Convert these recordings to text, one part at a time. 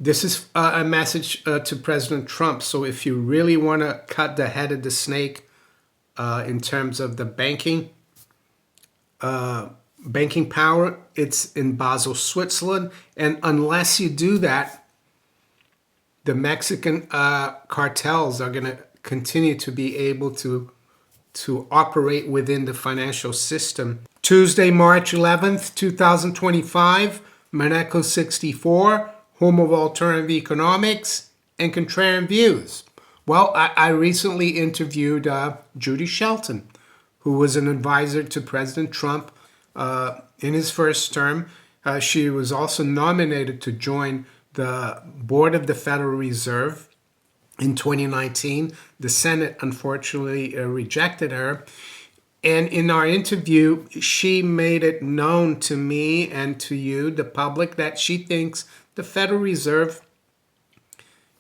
This is a message to President Trump. So if you really want to cut the head of the snake in terms of the banking power, it's in Basel, Switzerland. And unless you do that, the Mexican cartels are going to continue to be able to operate within the financial system. Tuesday, March 11th, 2025, Maneco 64, home of alternative economics and contrarian views. Well, I recently interviewed Judy Shelton, who was an advisor to President Trump in his first term. She was also nominated to join the board of the Federal Reserve in 2019. The Senate unfortunately rejected her. And in our interview, she made it known to me and to you, the public, that she thinks the Federal Reserve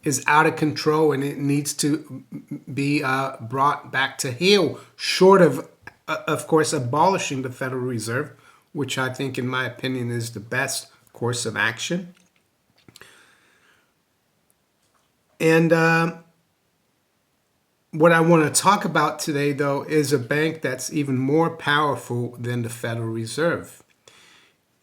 is out of control and it needs to be brought back to heel, short of course, abolishing the Federal Reserve, which I think, in my opinion, is the best course of action. And what I want to talk about today, though, is a bank that's even more powerful than the Federal Reserve.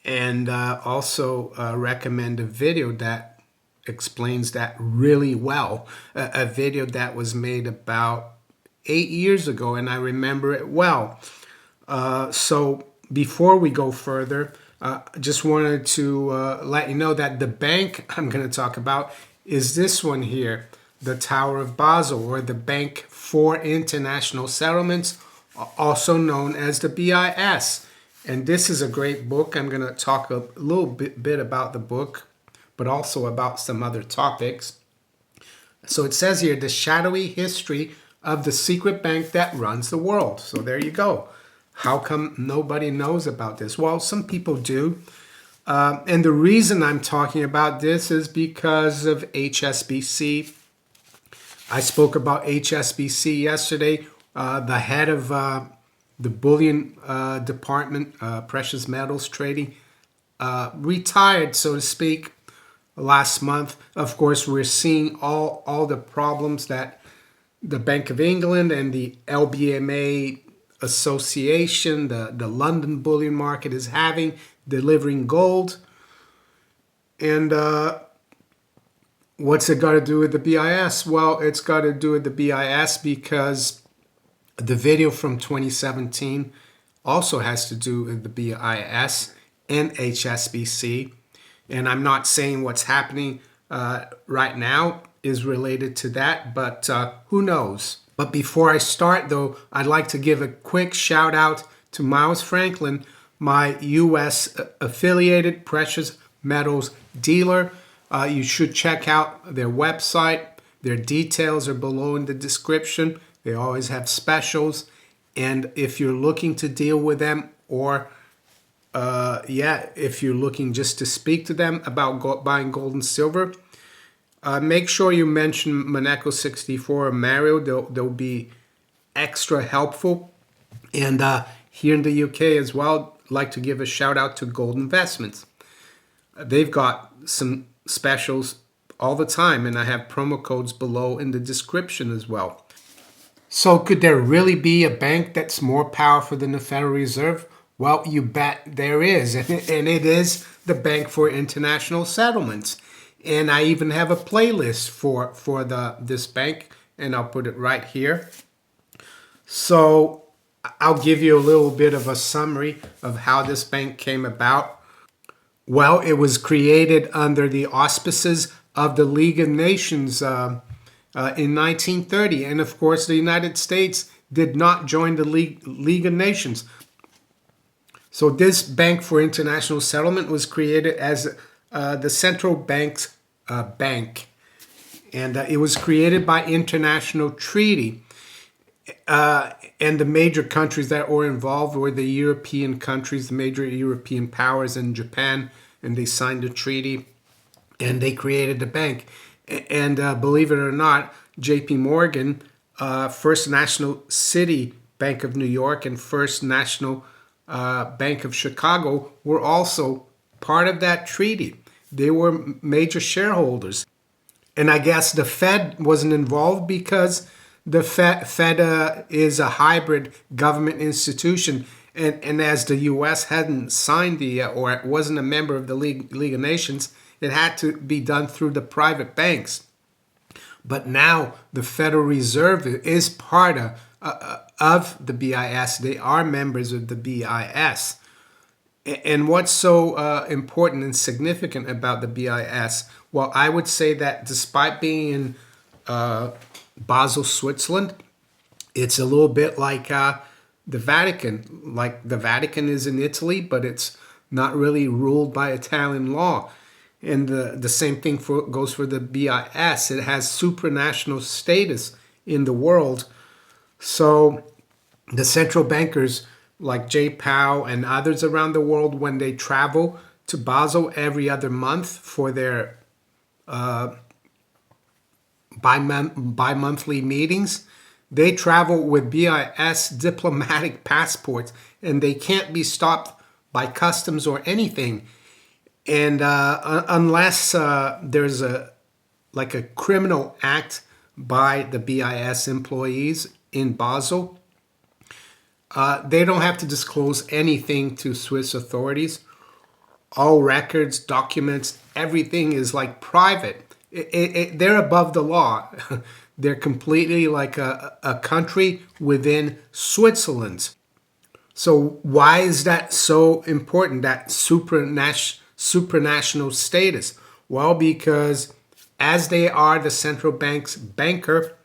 And also recommend a video that explains that really well. A video that was made about 8 years ago, and I remember it well. So before we go further, just wanted to let you know that the bank I'm going to talk about is this one here, the Tower of Basel, or the Bank for International Settlements, also known as the BIS. And this is a great book. I'm going to talk a little bit about the book, but also about some other topics. So it says here, the shadowy history of the secret bank that runs the world. So there you go. How come nobody knows about this? Well, some people do. And the reason I'm talking about this is because of HSBC. I spoke about HSBC yesterday. The head of the bullion department, precious metals trading, retired, so to speak, last month. Of course, we're seeing all the problems that the Bank of England and the LBMA Association, the London bullion market, is having, delivering gold. And what's it got to do with the BIS? Well, it's got to do with the BIS because the video from 2017 also has to do with the BIS and HSBC. And I'm not saying what's happening right now is related to that, but who knows? But before I start, though, I'd like to give a quick shout out to Miles Franklin, my U.S. affiliated precious metals dealer. You should check out their website. Their details are below in the description. They always have specials. And if you're looking to deal with them, or if you're looking just to speak to them about buying gold and silver, make sure you mention Maneco 64 or Mario. They'll be extra helpful. And here in the UK as well, I'd like to give a shout out to Gold Investments. They've got some specials all the time, and I have promo codes below in the description as well. So could there really be a bank that's more powerful than the Federal Reserve? Well, you bet there is, and it is the Bank for International Settlements. And I even have a playlist for this bank, and I'll put it right here. So I'll give you a little bit of a summary of how this bank came about. Well, it was created under the auspices of the League of Nations in 1930. And of course, the United States did not join the League of Nations. So this Bank for International Settlement was created as the central bank's bank. And it was created by international treaty. And the major countries that were involved were the European countries, the major European powers, and Japan. And they signed the treaty and they created the bank. And believe it or not, JP Morgan, First National City Bank of New York, and First National Bank of Chicago were also part of that treaty. They were major shareholders. And I guess the Fed wasn't involved because the Fed is a hybrid government institution. And as the U.S. hadn't signed or wasn't a member of the League of Nations, it had to be done through the private banks. But now the Federal Reserve is part of the BIS. They are members of the BIS. And what's so important and significant about the BIS? Well, I would say that despite being in Basel, Switzerland, it's a little bit like the Vatican. Like the Vatican is in Italy, but it's not really ruled by Italian law. And the same thing goes for the BIS. It has supranational status in the world. So the central bankers like Jay Powell and others around the world, when they travel to Basel every other month for their bi-monthly meetings, they travel with BIS diplomatic passports, and they can't be stopped by customs or anything. And unless there's a criminal act by the BIS employees in Basel, they don't have to disclose anything to Swiss authorities. All records, documents, everything is like private. They're above the law. They're completely like a country within Switzerland. So why is that so important, that supranational status? Well, because as they are the central bank's banker,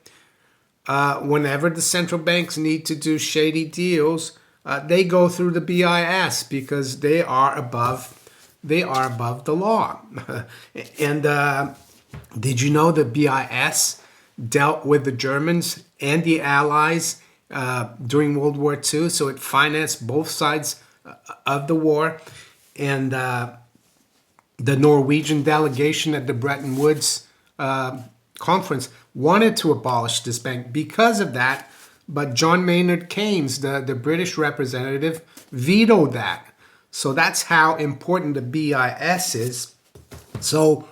whenever the central banks need to do shady deals, they go through the BIS because they are above the law. And did you know the BIS dealt with the Germans and the Allies during World War II? So it financed both sides of the war. And the Norwegian delegation at the Bretton Woods conference wanted to abolish this bank because of that, but John Maynard Keynes, the British representative, vetoed that. So that's how important the BIS is. So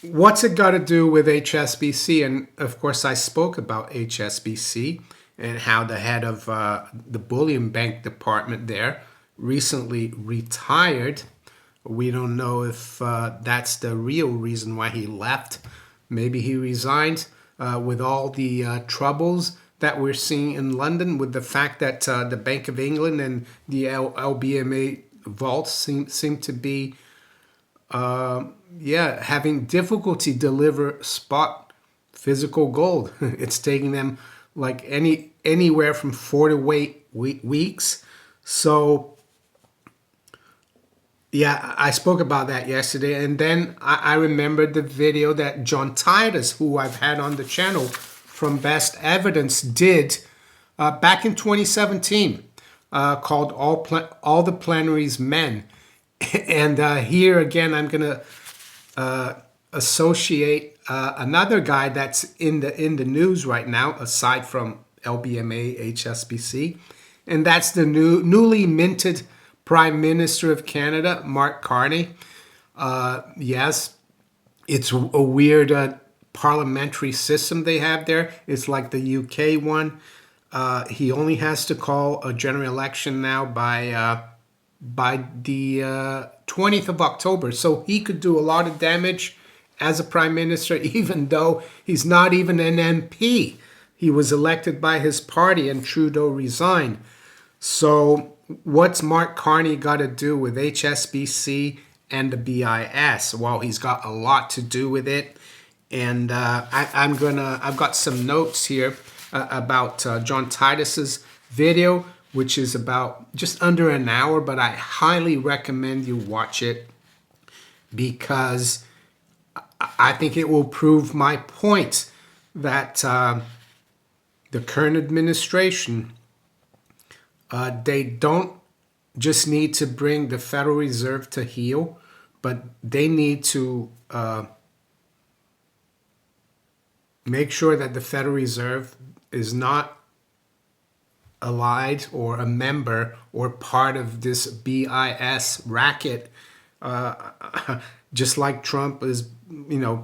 what's it got to do with HSBC? And of course, I spoke about HSBC and how the head of the bullion bank department there recently retired. We don't know if that's the real reason why he left. Maybe he resigned with all the troubles that we're seeing in London, with the fact that the Bank of England and the LBMA vaults seem to be having difficulty deliver spot physical gold. It's taking them like anywhere from 4 to 8 weeks. So yeah, I spoke about that yesterday. And then I remembered the video that John Titus, who I've had on the channel from Best Evidence, did back in 2017 called All the Plenary's Men. And here again, I'm going to associate another guy that's in the news right now, aside from LBMA, HSBC. And that's the newly minted Prime Minister of Canada, Mark Carney. Yes, it's a weird parliamentary system they have there. It's like the UK one. He only has to call a general election now by the 20th of October. So he could do a lot of damage as a prime minister, even though he's not even an MP. He was elected by his party and Trudeau resigned. So what's Mark Carney got to do with HSBC and the BIS? Well, he's got a lot to do with it. And I've got some notes here about John Titus's video, which is about just under an hour, but I highly recommend you watch it because I think it will prove my point that the current administration, they don't just need to bring the Federal Reserve to heel, but they need to make sure that the Federal Reserve is not allied or a member or part of this BIS racket Just like Trump is,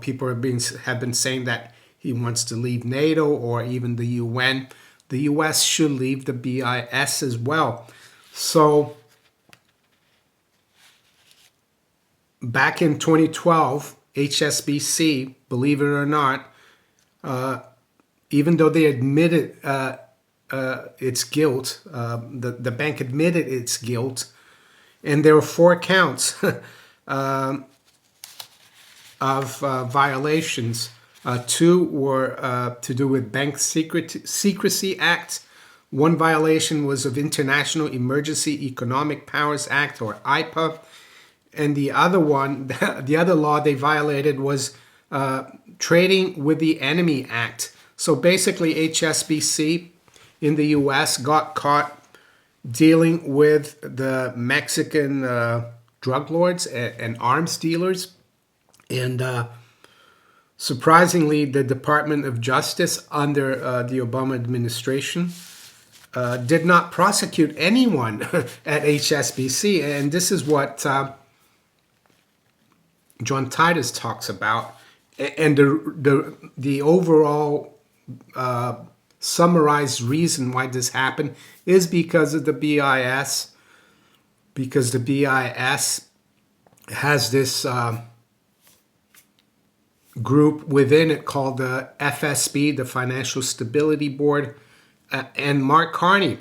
people have been saying that he wants to leave NATO or even the UN. The US should leave the BIS as well. So back in 2012, HSBC, believe it or not, even though they admitted its guilt, the bank admitted its guilt, and there were 4 counts of violations. 2 were to do with Bank Secrecy Act. 1 violation was of International Emergency Economic Powers Act, or IPA. And the other one, the other law they violated was Trading with the Enemy Act. So basically HSBC in the US got caught dealing with the Mexican drug lords and arms dealers. And surprisingly, the Department of Justice under the Obama administration did not prosecute anyone at HSBC. And this is what John Titus talks about. And the overall summarized reason why this happened is because of the BIS. Because the BIS has this group within it called the FSB, the Financial Stability Board, and Mark Carney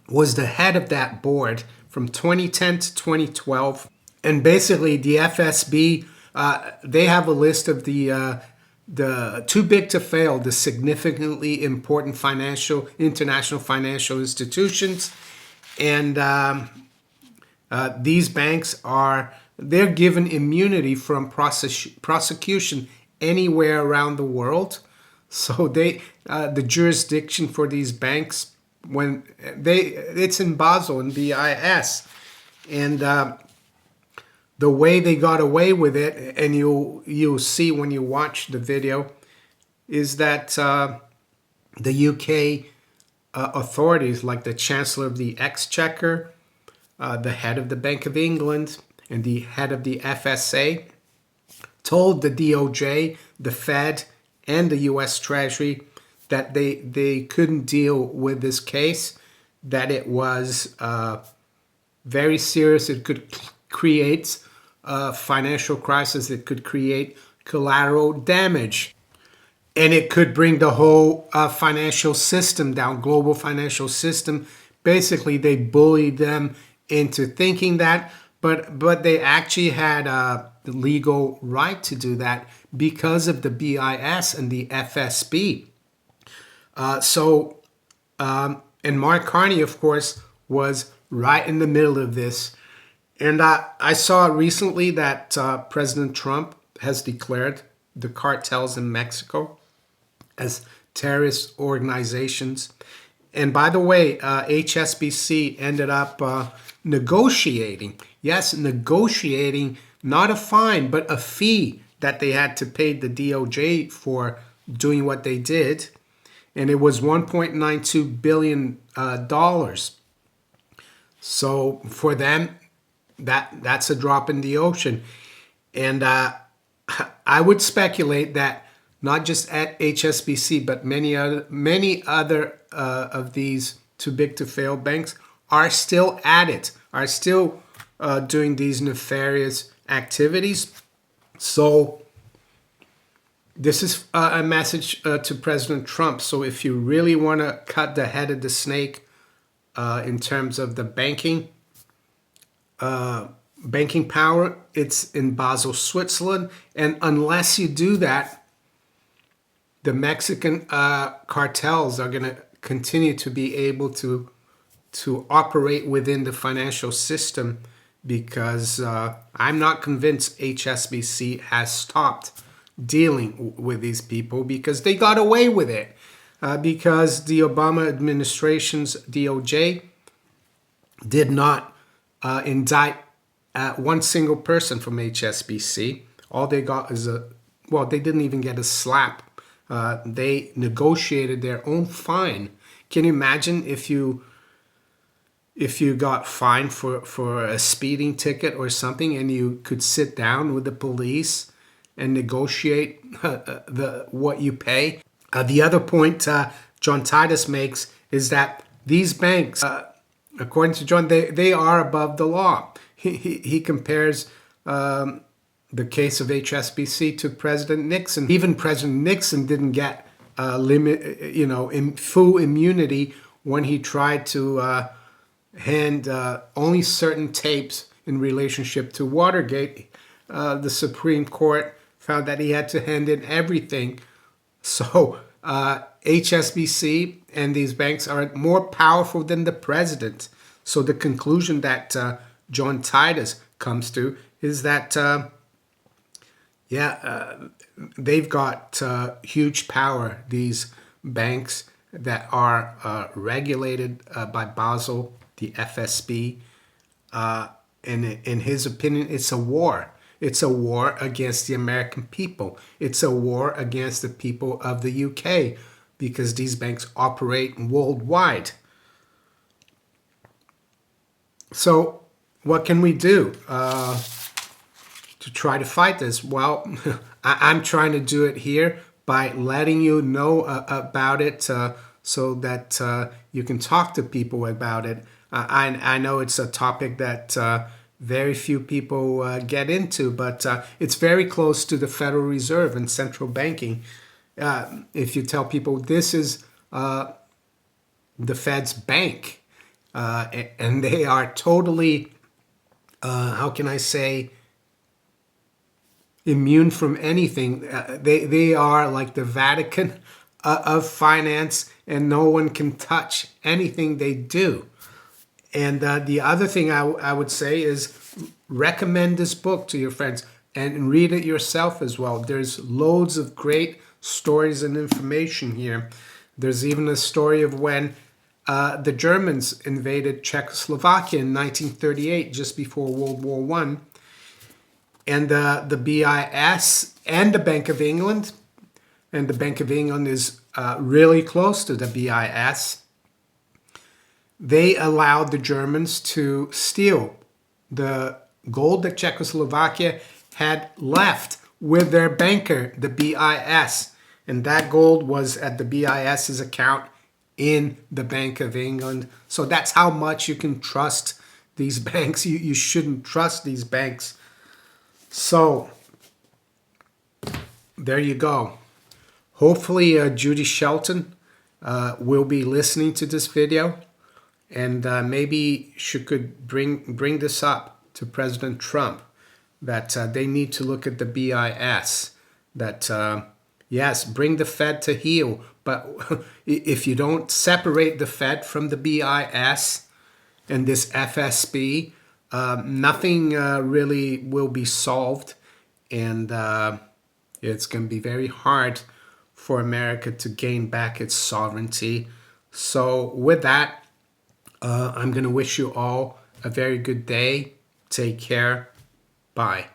was the head of that board from 2010 to 2012. And basically the FSB, they have a list of the too big to fail, the significantly important international financial institutions. And these banks they're given immunity from prosecution anywhere around the world. So the jurisdiction for these banks, it's in Basel and BIS, and the way they got away with it, and you'll see when you watch the video, is that the UK authorities, like the Chancellor of the Exchequer, the head of the Bank of England, and the head of the FSA, told the DOJ, the Fed, and the US Treasury that they couldn't deal with this case, that it was very serious. It could create a financial crisis. It could create collateral damage. And it could bring the whole financial system down, global financial system. Basically, they bullied them into thinking that, but they actually had the legal right to do that because of the BIS and the FSB. And Mark Carney, of course, was right in the middle of this. And I saw recently that President Trump has declared the cartels in Mexico as terrorist organizations. And by the way, HSBC ended up negotiating, not a fine, but a fee that they had to pay the DOJ for doing what they did. And it was $1.92 billion. So for them, that's a drop in the ocean. And I would speculate that not just at HSBC, but many other of these too big to fail banks are still at it, are still doing these nefarious activities. So this is a message to President Trump. So if you really want to cut the head of the snake in terms of the banking power, it's in Basel, Switzerland. And unless you do that, the Mexican cartels are going to continue to be able to operate within the financial system, because I'm not convinced HSBC has stopped dealing with these people because they got away with it. Because the Obama administration's DOJ did not indict one single person from HSBC. All they got is they didn't even get a slap. They negotiated their own fine. Can you imagine if you if you got fined for a speeding ticket or something, and you could sit down with the police and negotiate what you pay. The other point John Titus makes is that these banks, according to John, they are above the law. He compares the case of HSBC to President Nixon. Even President Nixon didn't get full immunity when he tried to hand only certain tapes in relationship to Watergate. The Supreme Court found that he had to hand in everything. So HSBC and these banks are more powerful than the president. So the conclusion that John Titus comes to is that, they've got huge power, these banks that are regulated by Basel, the FSB. And in his opinion, it's a war. It's a war against the American people. It's a war against the people of the UK, because these banks operate worldwide. So what can we do to try to fight this? Well, I'm trying to do it here by letting you know about it so that you can talk to people about it. I know it's a topic that very few people get into, but it's very close to the Federal Reserve and central banking. If you tell people this is the Fed's bank, and they are totally, how can I say, immune from anything. They are like the Vatican of finance, and no one can touch anything they do. And the other thing I would say is recommend this book to your friends and read it yourself as well. There's loads of great stories and information here. There's even a story of when the Germans invaded Czechoslovakia in 1938, just before World War I. And the BIS and the Bank of England, and the Bank of England is really close to the BIS, they allowed the Germans to steal the gold that Czechoslovakia had left with their banker, the BIS. And that gold was at the BIS's account in the Bank of England. So that's how much you can trust these banks. You shouldn't trust these banks. So there you go. Hopefully Judy Shelton will be listening to this video, and maybe she could bring this up to President Trump, that they need to look at the BIS, that yes, bring the Fed to heel, but if you don't separate the Fed from the BIS and this FSB, nothing really will be solved, and it's going to be very hard for America to gain back its sovereignty. So with that, I'm going to wish you all a very good day. Take care. Bye.